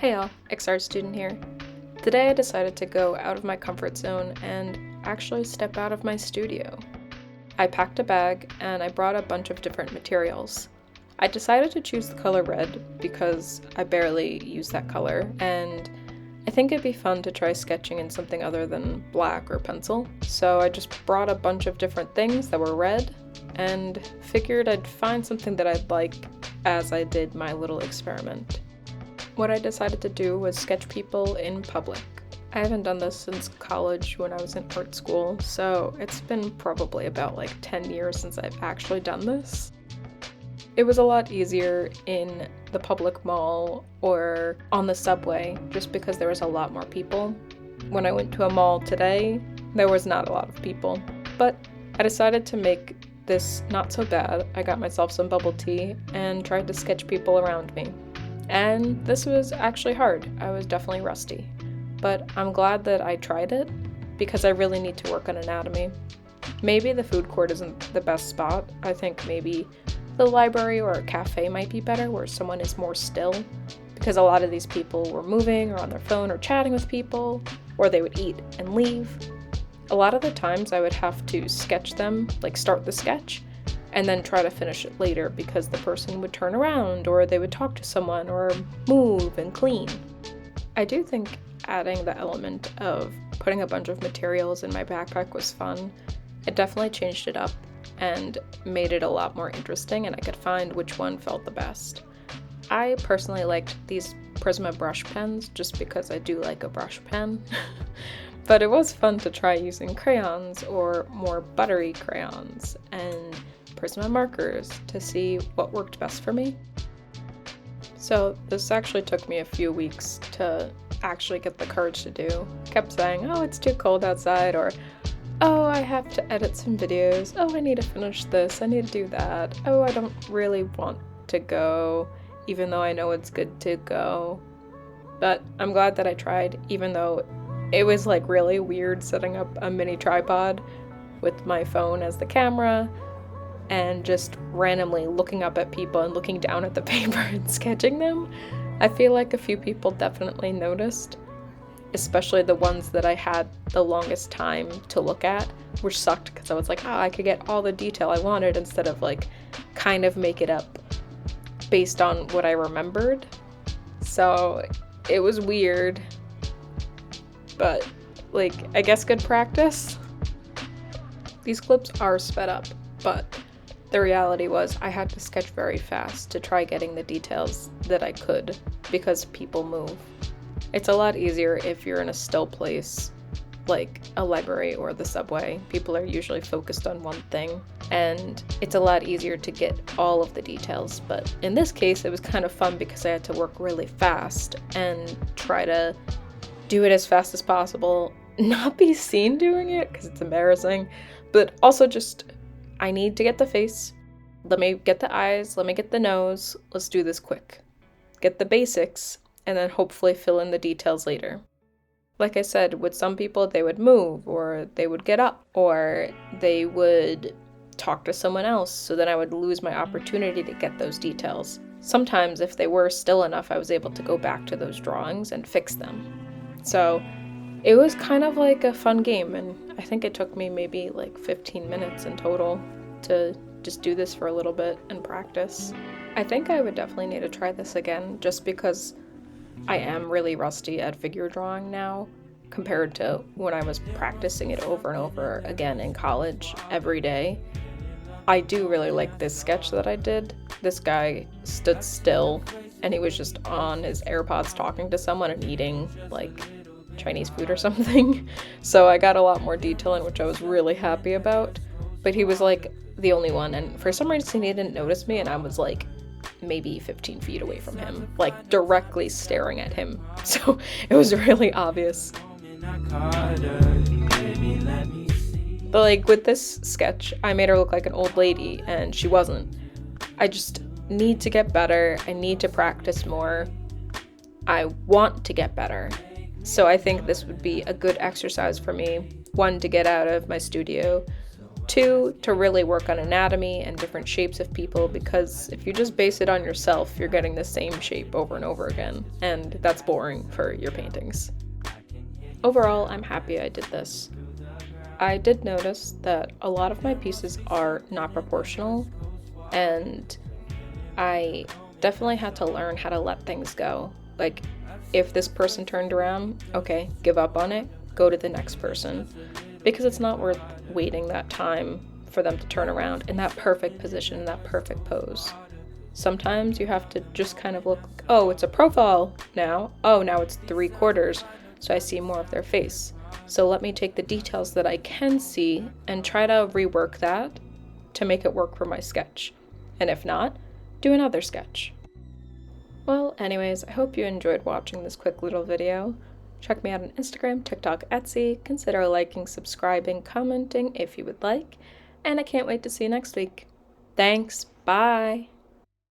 Hey all, XR student here. Today I decided to go out of my comfort zone and actually step out of my studio. I packed a bag and I brought a bunch of different materials. I decided to choose the color red because I barely use that color, and I think it'd be fun to try sketching in something other than black or pencil. So I just brought a bunch of different things that were red and figured I'd find something that I'd like as I did my little experiment. What I decided to do was sketch people in public. I haven't done this since college when I was in art school, so it's been probably about 10 years since I've actually done this. It was a lot easier in the public mall or on the subway just because there was a lot more people. When I went to a mall today, there was not a lot of people, but I decided to make this not so bad. I got myself some bubble tea and tried to sketch people around me. And this was actually hard. I was definitely rusty. But I'm glad that I tried it because I really need to work on anatomy. Maybe the food court isn't the best spot. I think maybe the library or a cafe might be better where someone is more still, because a lot of these people were moving or on their phone or chatting with people, or they would eat and leave. A lot of the times I would have to sketch them, start the sketch, and then try to finish it later because the person would turn around or they would talk to someone or move and clean. I do think adding the element of putting a bunch of materials in my backpack was fun. It definitely changed it up and made it a lot more interesting, and I could find which one felt the best. I personally liked these Prisma brush pens just because I do like a brush pen. But it was fun to try using crayons or more buttery crayons and Prisma markers to see what worked best for me. So this actually took me a few weeks to actually get the courage to do. I kept saying, oh, it's too cold outside, or oh, I have to edit some videos, oh, I need to finish this, I need to do that, oh, I don't really want to go, even though I know it's good to go. But I'm glad that I tried, even though it was really weird setting up a mini tripod with my phone as the camera and just randomly looking up at people and looking down at the paper and sketching them. I feel like a few people definitely noticed, especially the ones that I had the longest time to look at, which sucked because I was like, I could get all the detail I wanted instead of kind of make it up based on what I remembered. So it was weird, but I guess good practice. These clips are sped up, but the reality was I had to sketch very fast to try getting the details that I could because people move. It's a lot easier if you're in a still place like a library or the subway. People are usually focused on one thing, and it's a lot easier to get all of the details. But in this case, it was kind of fun because I had to work really fast and try to do it as fast as possible, not be seen doing it because it's embarrassing, but also just I need to get the face, let me get the eyes, let me get the nose, let's do this quick. Get the basics, and then hopefully fill in the details later. Like I said, with some people they would move, or they would get up, or they would talk to someone else, so then I would lose my opportunity to get those details. Sometimes if they were still enough, I was able to go back to those drawings and fix them. So it was kind of like a fun game, and I think it took me maybe 15 minutes in total to just do this for a little bit and practice. I think I would definitely need to try this again just because I am really rusty at figure drawing now compared to when I was practicing it over and over again in college every day. I do really like this sketch that I did. This guy stood still and he was just on his AirPods talking to someone and eating Chinese food or something. So I got a lot more detail in, which I was really happy about. But he was the only one, and for some reason he didn't notice me, and I was maybe 15 feet away from him, directly staring at him. So it was really obvious. But with this sketch, I made her look like an old lady, and she wasn't. I just need to get better. I need to practice more. I want to get better. So I think this would be a good exercise for me. 1, to get out of my studio. 2, to really work on anatomy and different shapes of people, because if you just base it on yourself, you're getting the same shape over and over again, and that's boring for your paintings. Overall, I'm happy I did this. I did notice that a lot of my pieces are not proportional, and I definitely had to learn how to let things go. Like, if this person turned around, okay, give up on it, go to the next person, because it's not worth waiting that time for them to turn around in that perfect position, in that perfect pose. Sometimes you have to just kind of look, oh, it's a profile now. Oh, now it's 3/4, so I see more of their face. So let me take the details that I can see and try to rework that to make it work for my sketch. And if not, do another sketch. Well, anyways, I hope you enjoyed watching this quick little video. Check me out on Instagram, TikTok, Etsy. Consider liking, subscribing, commenting if you would like. And I can't wait to see you next week. Thanks. Bye.